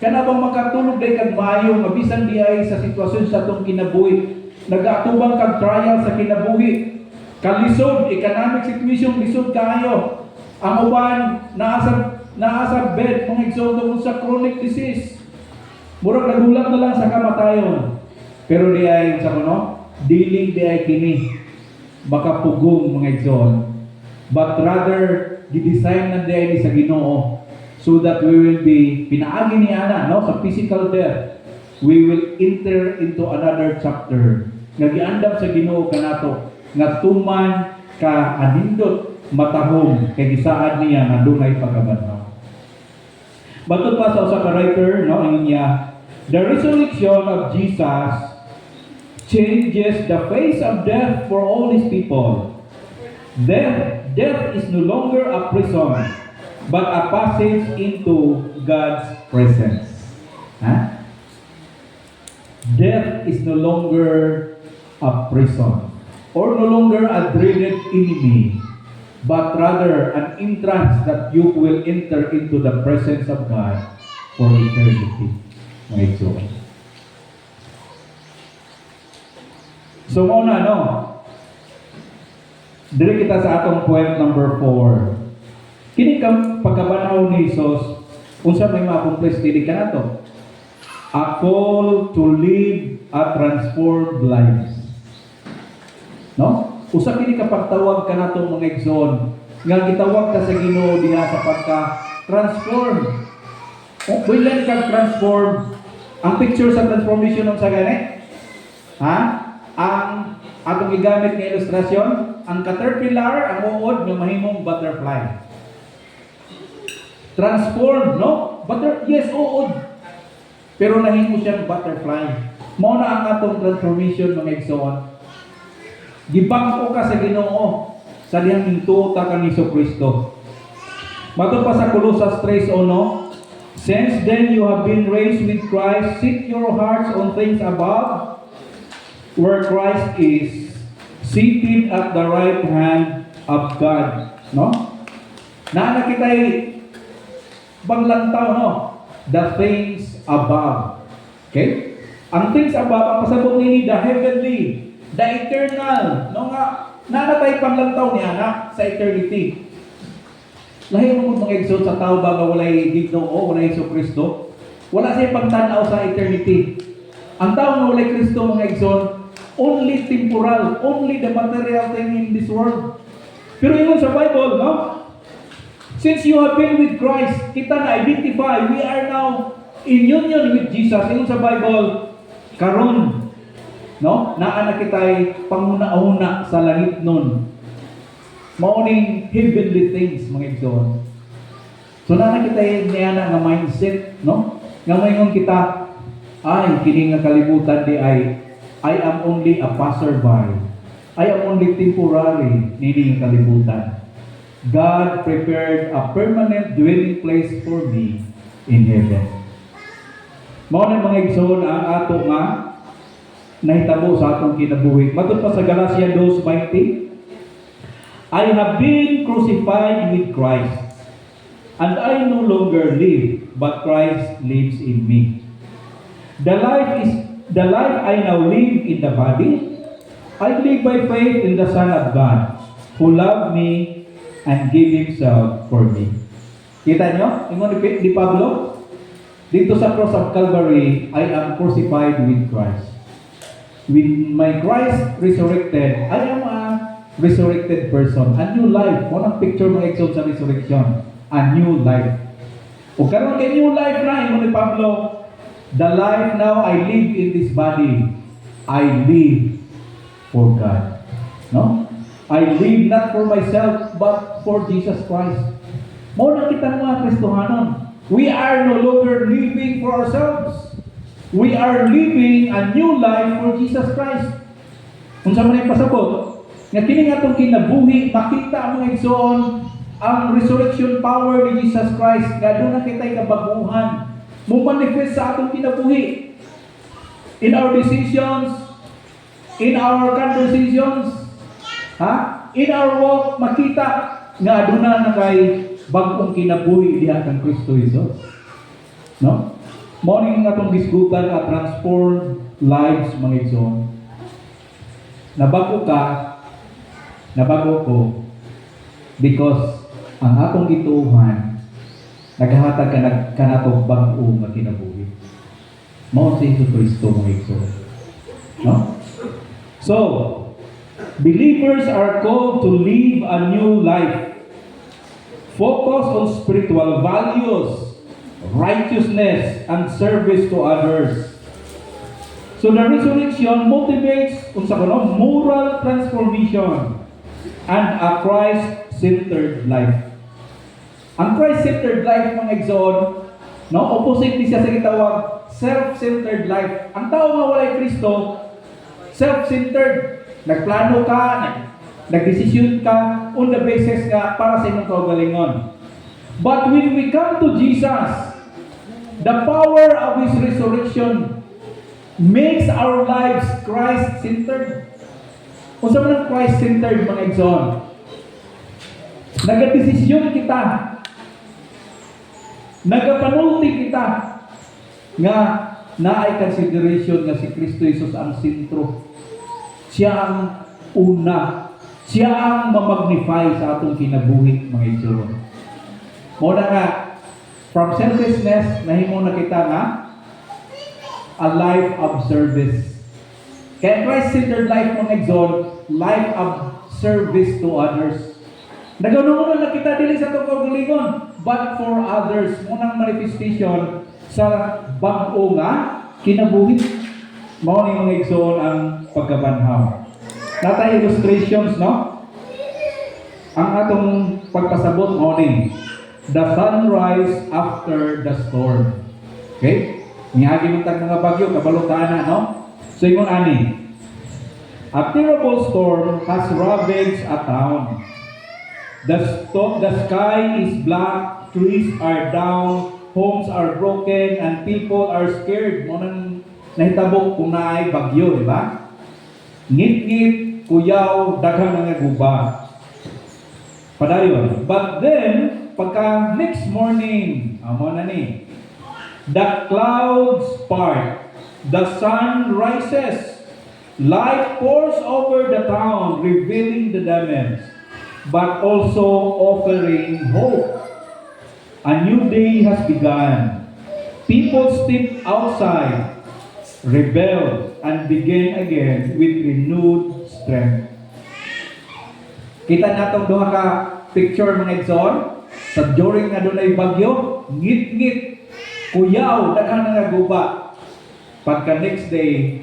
Speaker 1: Kana bang makatulog day kag maayo nga bisan di ay sa sitwasyon sa atong kinabuhi, nagaatubang kag trial sa kinabuhi. Kalisod, economic situation lisod kayo. Ang uban naasa bed mga igsoon tungkol sa chronic disease. Murag nagulat na lang sa kamatayon. Pero di ay sa kuno, diling di ay kini makapugong mga igsoon. But rather gidesign na di ay sa Ginoo so that we will be pinaagi ni ana no sa physical death. We will enter into another chapter. Nagiandam sa Ginoo kanato nga tuman ka anindot matahom kay gisaad niya nga dunay pagkabanhaw. Batud pa sa usa ka writer no ang niya, the resurrection of Jesus changes the face of death for all his people. Death is no longer a prison, but a passage into God's presence. Huh? Death is no longer a prison, or no longer a dreaded enemy, but rather an entrance that you will enter into the presence of God for eternity. Mga igsoon. So muna, no? Dili kita sa atong point number 4. Kini kang pagkabanaw ni Jesus, unsa may ma-accomplish dili kanato? A call to live a transformed lives. No? Usa kini ka pagtawag kanato mga igsoon, nga gitawag ka sa Ginoo diha sa pagka-transform. Bilan ka transform. Ang picture sa transformation ng sa gani? Ha? Ang atong gigamit nga ilustrasyon, ang caterpillar, ang uod nga mahimong butterfly. Transform, no? Yes, uod. Pero nahimo siyang butterfly. Mao na ang atong transformation mga igsoon. Gibangko ka sa Ginoo sa diyang hintuta ka ni Kristo. Matod pa sa Colossus 3:1, since then you have been raised with Christ, set your hearts on things above, where Christ is, seated at the right hand of God. No? Naana kita'y banglantaw, no? The things above. Okay? Ang things above, ang pasabot nini, the heavenly, the eternal. No nga, naana tayo panglantaw niya na sa eternity. Lahi mo mga igsoon sa tao ba nga walay Ginoo, walay Kristo? Wala siya pagtanaw sa eternity. Ang tao nga walay Kristo mga igsoon, only temporal, only the material thing in this world. Pero yun sa Bible, no? Since you have been with Christ, kita na-identify, we are now in union with Jesus. Yun sa Bible, karon, no? Naana kita'y panguna-una sa langit nun. Mauning heavenly things, mga igsoon. So naana kita'y niyana nga mindset, no? Nga mayon kita, ay, kini nga kalibutan di ay, I am only a passerby. I am only temporary nini nga kalibutan. God prepared a permanent dwelling place for me in heaven. Mao na mga igsoon ang ato nga nahitabo sa atong kinabuhi. Matod pa sa Galatia 2:20, I have been crucified with Christ, and I no longer live, but Christ lives in me. The life I now live in the body, I live by faith in the Son of God, who loved me and gave Himself for me. Kita nyo? Ingon ni Pablo? Dito sa cross of Calvary, I am crucified with Christ. When my Christ resurrected, I am a resurrected person. A new life. Unang picture mga igsoon sa resurrection. A new life. O karon kay new life na, ingon ni Pablo, the life now I live in this body, I live for God. No? I live not for myself, but for Jesus Christ. Mao na kita mga Kristohanon. We are no longer living for ourselves. We are living a new life for Jesus Christ. Kung sa mga pasabot, nga kini nga itong kinabuhi, makita ang mga igsoon, ang resurrection power ni Jesus Christ, nga doon na kita'y kabaguhan, manifest sa atong kinabuhi. In our decisions, in our conversations, in our walk, makita nga doon na kay bagong kinabuhi diha kang Kristo Jesus. No? Morning nga itong diskutan at transform lives, mga igsoon. Nabago ka, nabago ko, because ang atong gituuhan, naghahatag ka na itong bagong nga kinabuhi. Mao si Jesus Kristo, mga igsoon. No? So, believers are called to live a new life. Focus on spiritual values, righteousness, and service to others. So the resurrection motivates moral transformation and a Christ-centered life. Ang Christ-centered life, mga igsoon, no, opposite ni siya sa gitawag self-centered life. Ang tao nga walay Kristo, self-centered. Nagplano ka, nagdesisyon ka on the basis nga para sa inyong kaugalingon. But when we come to Jesus, the power of His resurrection makes our lives Christ-centered. Kung saan ang Christ-centered, mga igsoon? Nagdesisyon kita, nagapanulti kita, nga naay consideration nga si Kristo Jesus ang sentro. Siya ang una. Siya ang mamagnify sa atong kinabuhi, mga igsoon. Muna nga, from selflessness, nahimo na kita nga, a life of service. Kaya Christ-centered life, mga igsoon, life of service to others. Nagano na kita dili sa itong kaugalingon, but for others. Munang manifestation sa bag-o nga kinabuhi. Mao ni mga igsoon ang pagkabanhaw. Natay illustrations, no? Ang atong pagpasabot mo ni the sunrise after the storm. Okay? Mihagi mo tag mga bagyo, kabalutana, no? So ingon ani, a terrible storm has ravaged a town. The sky is black, trees are down, homes are broken, and people are scared. Mo nang nahitabok kung naay bagyo, di ba? Ngit-ngit, kuyaw, daghang nga guba. Padayon. But then, pagka next morning, amo na ni, the clouds part, the sun rises, light pours over the town, revealing the damage, but also offering hope. A new day has begun. People step outside, rebel, and begin again with renewed strength. Kita natong duha ka picture, mga igsoon, sa during nga doon ay bagyo, ngit-ngit, kuyaw, daghang nga guba. Pagka next day,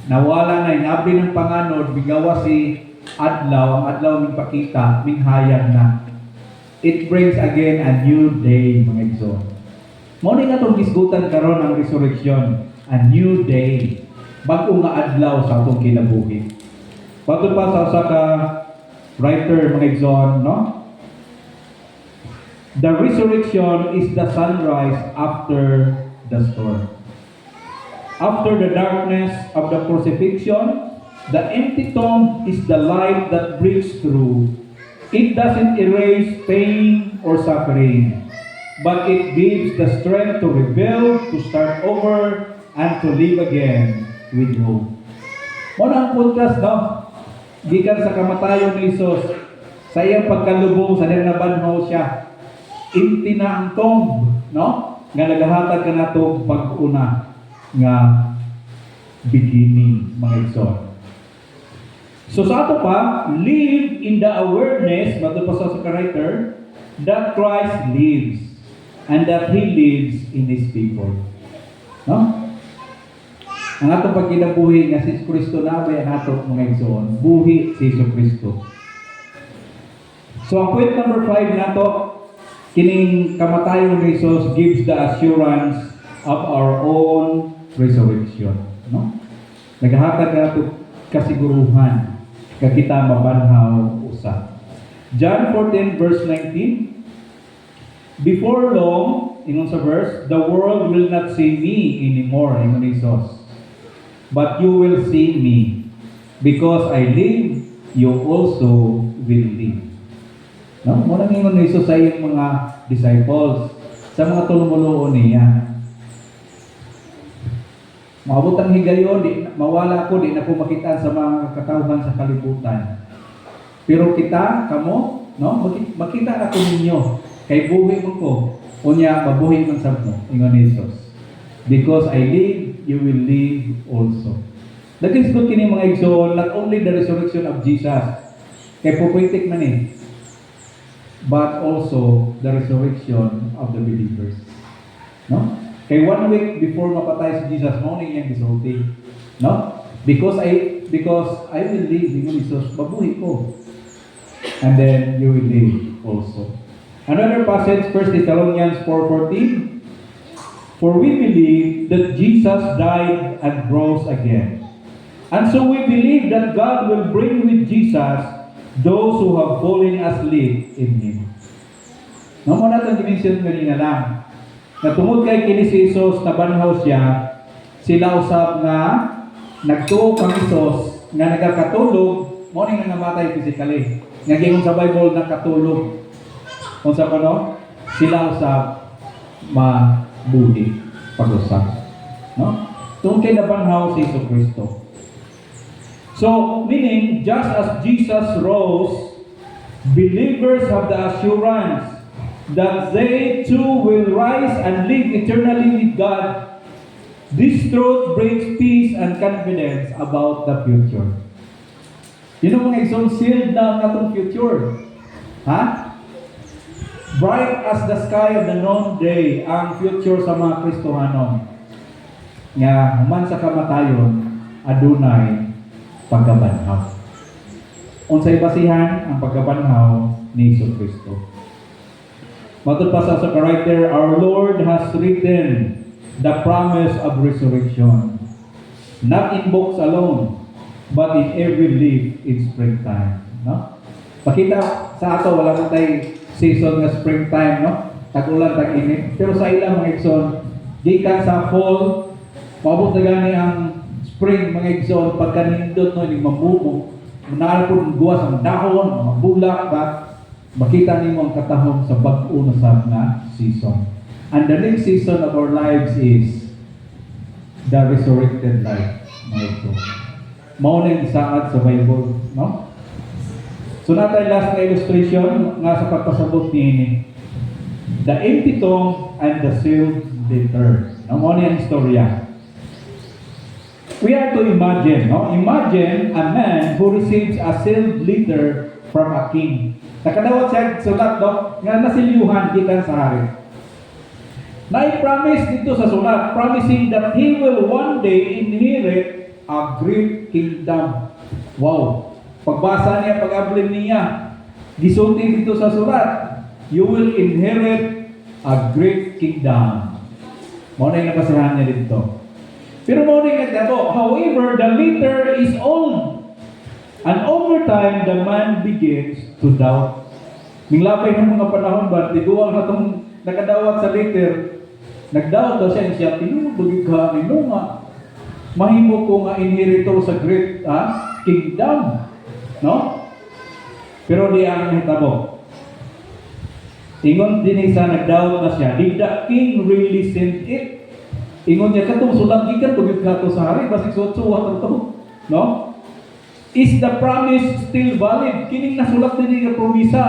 Speaker 1: nawala na, inabi ng panganod, bigawa si adlaw, ang adlaw ming pakita, ming hayag na. It brings again a new day, mga igsoon. Mao ni nga itong gisgutan karon ang resurrection, a new day. Bago nga adlaw sa atong kinabuhi. Bago pa sa usa ka writer, mga igsoon, no? The resurrection is the sunrise after the storm. After the darkness of the crucifixion, the empty tomb is the light that breaks through. It doesn't erase pain or suffering, but it gives the strength to rebuild, to start over, and to live again with hope. Muna ang contrast, no? Gikan sa kamatayon ni Jesus, sa iyang pagkalubong, sa niyang nabanhaw siya, empty na ang tomb, no? Nga naghahatag ka na ito pag-una nga beginning, mga igsoon. So sa ato pa, live in the awareness, bago pa sa writer, that Christ lives and that He lives in His people. No? Ang atong pagkinabuhi nga si Kristo nabe ang atong mga igsoon, buhi si Kristo. So ang point number 5 nato, kining kamatayon ni Jesus gives the assurance of our own resurrection. No? Naghatag na ito kasiguruhan ka kita mabanhaw usa. John 14 verse 19. Before long, ingon sa verse, the world will not see me anymore, ingon ni Jesus. But you will see me. Because I live, you also will live. No? Muna ingon ni Jesus sa iyong mga disciples, sa mga tulumuloon niya. Maabot ang higayon, mawala ko, di na ko makita sa mga katawhan sa kalibutan. Pero kita, kamo, no? Makita ako ninyo. Kay buhi mo ko. Unya, mabuhi man sa mo. Ingon ni Jesus. Because I live, you will live also. That is good kini mga igsoon, not only the resurrection of Jesus, kay pupuitik man eh, but also the resurrection of the believers. No? Kay 1 week before mapatay si Jesus, morning yang gisulti. No? Because I will live, ingon ni Jesus, mabuhi ko. And then you will live also. Another passage, 1 Thessalonians 4:14. For we believe that Jesus died and rose again. And so we believe that God will bring with Jesus those who have fallen asleep in Him. Naman natin dimension kanina lang. Natungod kay kini si Jesus na banhaw siya, sila usab nga nagtuo kang Jesus nga nagakatulog, mo ning namatay physically. Nga gingon sa Bible nakatulog. Unsa pa no? Sila usab mabuhi pag-usab. No? Tungkol kay nabanhaw si Jesus Kristo. So, meaning, just as Jesus rose, believers have the assurance that they too will rise and live eternally with God. This truth brings peace and confidence about the future. You know mga igsoon, sealed na ang atong future. Ha? Bright as the sky of the noonday ang future sa mga Kristohanon. Nga, human sa kamatayon, adunay pagkabanhaw. Unsay basihan ang pagkabanhaw ni Hesus Kristo. Matod pa sa writer, our Lord has written the promise of resurrection, not in books alone, but in every leaf in springtime. No? Pakita sa ato, wala mo tayo season nga springtime, no? Tag-ulan, tag-init. Pero sa ilang mga igsoon, gikan sa fall, maabot na gani ang spring, mga igsoon, pagkanindot, no, yung mabubo, manalapon, guwas ang dahon, mga bulak, ba? Makita niyo ang katahom sa bag-o na sa na season. And the next season of our lives is the resurrected life, mga igsoon. Mauna yung isaad sa Bible, no? So natay last na illustration nga sa pagpasabot ni the empty tomb and the sealed letter. Mauna yung istorya. We are to imagine, no? Imagine a man who receives a sealed letter from a king. Nakadawat siya sulat, no? Nga nasilyuhan gikan sa hari. Na-promise dito sa sulat, promising that he will one day inherit a great kingdom. Wow! Pagbasa niya, pag-ablin niya, gisulti dito sa sulat, you will inherit a great kingdom. Muna yung nabasahan niya dito. Pero muna yung nagdato, however, the letter is old. And over time, the man begins to doubt. Minglapay ng mga panahon ba, tiguang na itong nakadawat sa letter, nagdawat daw siya, tinubog ka, nga, mahimo ko nga inherito sa great kingdom. No? Pero di ang hitabo. Ingon din isa nagdawat na siya, did the king really send it? Ingon niya, katong sulat gikan tugid ka to sa hari, basig suwat-suwat to. No? Is the promise still valid? Kining nasulat din nga promisa.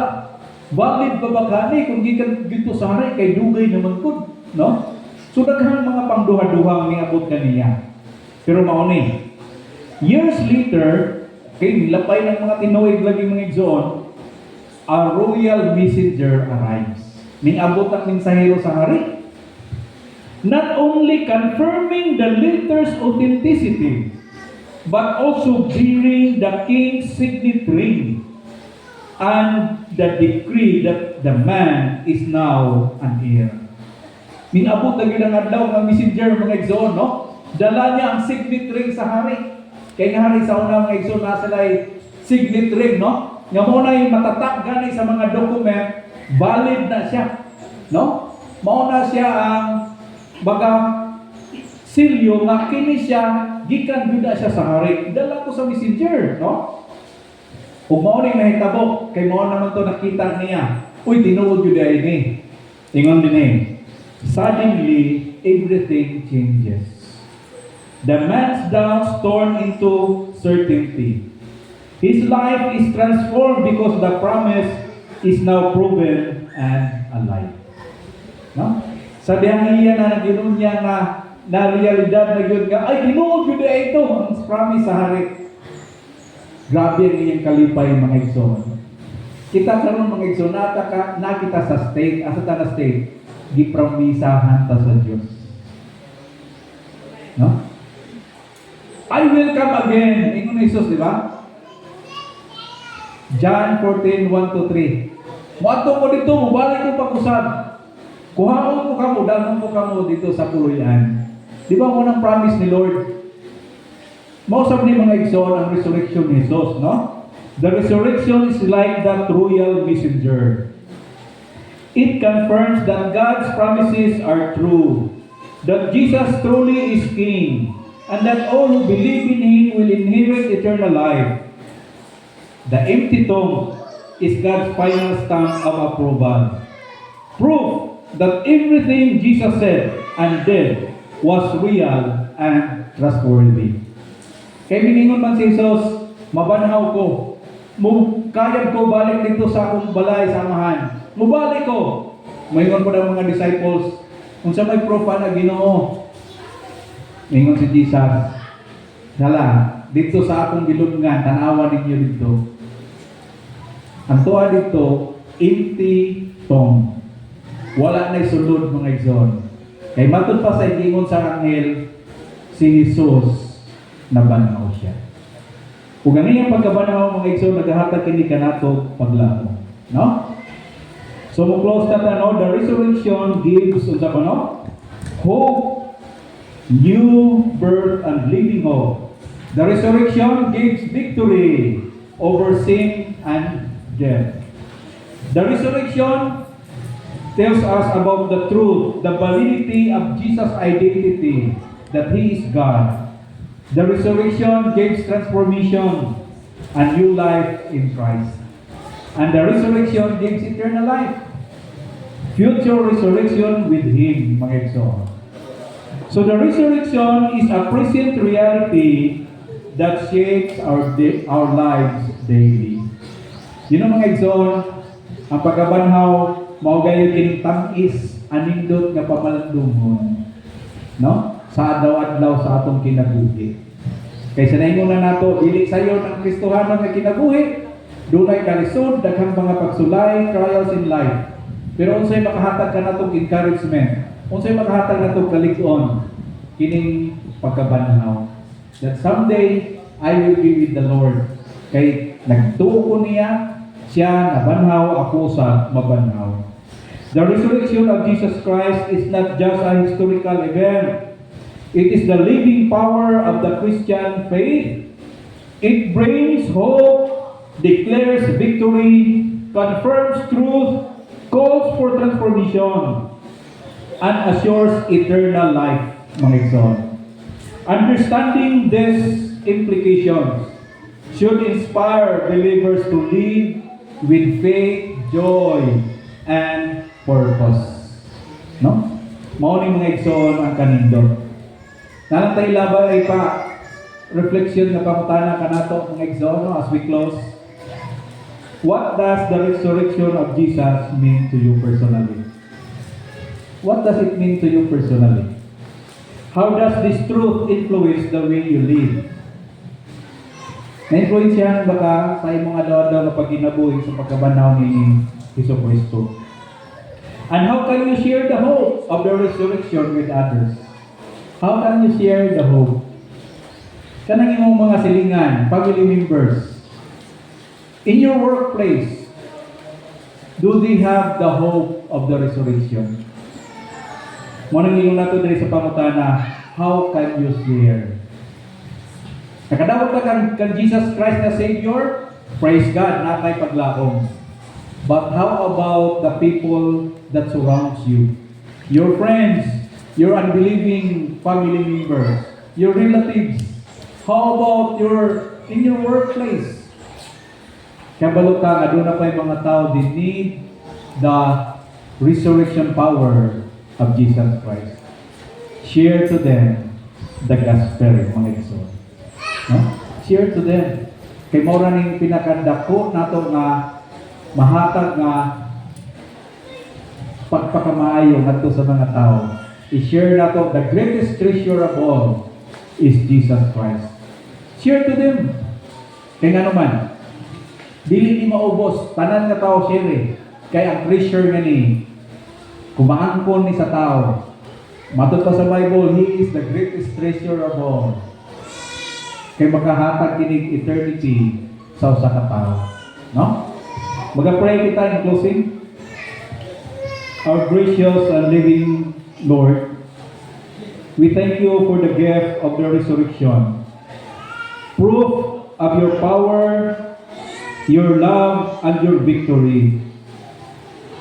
Speaker 1: Valid ba ba kani kung gikan dito sa hari kay dugay naman pud, no? So daghang mga pangduha-duhang niabot kaniya. Pero mao ni. Years later, kay lapay ng mga tinuig lagi mga igsoon, a royal messenger arrives. Ning-abot ang mensahero sa hari. Not only confirming the letter's authenticity, but also bearing the king's signet ring. And the decree that the man is now an heir. Minabot na yun ang adlaw ng messenger mga igsoon, no? Dala niya ang signet ring sa hari. Kaya nga hari sa unang mga igsoon na sila ay signet ring, no? Nga muna yung matatak gani sa mga document, valid na siya, no? Mauna siya ang baga silyo nga kini siya gikan gyud siya sa hari. Dala ko sa messenger, no? Ug mao ni nahitabo kay mao naman to nakita niya. Uy, tinuod gyud ay ni. Ingon dinhi. Suddenly everything changes. The man's doubts turn into certainty. His life is transformed because the promise is now proven and alive. No? Sa dihang iya na naginon niya na realidad na yun nga, ay, tinuod yun na ito, ang promise sa hari. Grabe ang iyang kalipay, mga igsoon. Kita karon mga igsoon, nakita sa state, asa ta na state, gipromisahan ta sa Diyos. No? I will come again. Ingon ni Jesus, di ba? John 14:1-3. Moadto ko dito, mubalik ko pag-usab. Kuhaon ko kamo, dalhon ko kamo dito sa puluyan. Di ba mo ng promise ni Lord? Mausap ni mga igsoon ang resurrection ni Jesus, no? The resurrection is like that royal messenger. It confirms that God's promises are true, that Jesus truly is King, and that all who believe in Him will inherit eternal life. The empty tomb is God's final stamp of approval. Proof that everything Jesus said and did was real and trustworthy. Kaya miningon man si Jesus, mabanhaw ko, kayag ko balik dito sa akong balay samahan. Mubalik ko. Mayroon po ng mga disciples, kung sa may profa na Ginoo, mingon si Jesus, hala, dito sa akong gilungan, tanawa ninyo dito. Ang tuwa dito, empty tomb. Wala na sulod mga igsoon. Kay matod pa sa ingon sa anghel, si Jesus nabanhaw siya. Kung ang iyang pagkabanhaw mga igsoon, naghahatag kini kanato paglaom. No? So, mo close na no? The resurrection gives unsa ba no? Hope, new birth, and living hope. The resurrection gives victory over sin and death. The resurrection tells us about the truth, the validity of Jesus' identity, that He is God. The resurrection gives transformation and new life in Christ. And the resurrection gives eternal life. Future resurrection with Him, mga igsoon. So the resurrection is a present reality that shapes our lives daily. Yun ang mga igsoon, ang pagkabanhaw, maugayon kining tamis, anindot nga pamalandungon. No? Sa adlaw-adlaw sa atong kinabuhi. Kaysa naingon na nato, dili sayo ng Kristohanon nga kinabuhi, dunay kalisod, daghang mga pagsulay, trials in life. Pero unsay makahatag ka natong encouragement, unsay makahatag natong kalig-on, kining pagkabanhaw. That someday, I will be with the Lord. Kay nagtuo ko niya, siya nabanhaw, ako sa mabanhaw. The resurrection of Jesus Christ is not just a historical event. It is the living power of the Christian faith. It brings hope, declares victory, confirms truth, calls for transformation, and assures eternal life, mga igsoon. Understanding these implications should inspire believers to live with faith, joy, and purpose. No? Mao ni mga igsoon ang kanindot. Nanatay labay ay pa reflection na pamutana kanato mga igsoon as we close. What does the resurrection of Jesus mean to you personally? What does it mean to you personally? How does this truth influence the way you live? Na-influensyahan ba ka sa imong adlaw-adlaw nga pagkinabuhi sa pagkabanaw ni Hesus Kristo? And how can you share the hope of the resurrection with others? How can you share the hope? Kanang imong mga silingan, family members, in your workplace, Do they have the hope of the resurrection? Muna ngayon nato diri sa pangutana, how can you share? Nakadawat ka kan Jesus Christ na Savior? Praise God, na kay paglaom. But how about the people that surrounds you? Your friends, your unbelieving family members, your relatives. How about in your workplace? Kabalo ka, aduna pa yung mga tao, they need the resurrection power of Jesus Christ. Share to them the gospel, mga igsoon. No? Share to them. Kay mora ning pinakadako nato nga mahatag nga pagpakamaayo ngadto sa mga tao. I-share nato the greatest treasure of all is Jesus Christ. Share to them. Kay nga naman, dili ni maubos tanan nga tao share. Kay ang treasure nga ni kumaangkon ni sa tao. Matod pa sa Bible, He is the greatest treasure of all. Kay makahatag kinig eternity sa usa ka tao. No? Mag-pray kita in closing. Our gracious and living Lord, we thank you for the gift of the resurrection. Proof of your power, your love, and your victory.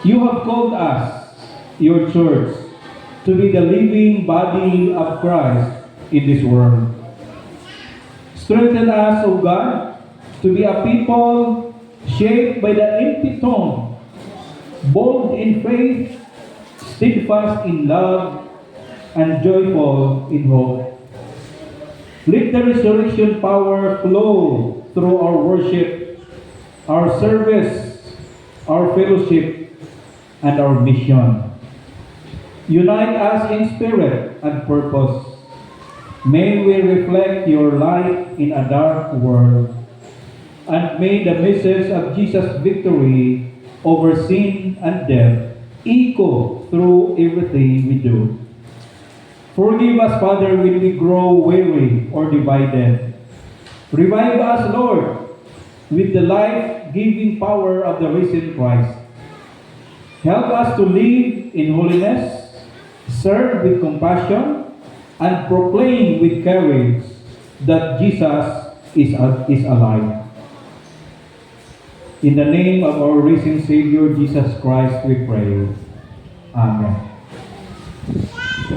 Speaker 1: You have called us, your church, to be the living body of Christ in this world. Strengthen us, O God, to be a people shaped by the empty tomb, bold in faith, steadfast in love, and joyful in hope. Let the resurrection power flow through our worship, our service, our fellowship, and our mission. Unite us in spirit and purpose. May we reflect your light in a dark world, and may the message of Jesus' victory over sin and death echo through everything we do. Forgive us, Father, when we grow weary or divided. Revive us, Lord, with the life-giving power of the risen Christ. Help us to live in holiness, serve with compassion, and proclaim with courage that Jesus is alive. In the name of our risen Savior, Jesus Christ, we pray. Amen.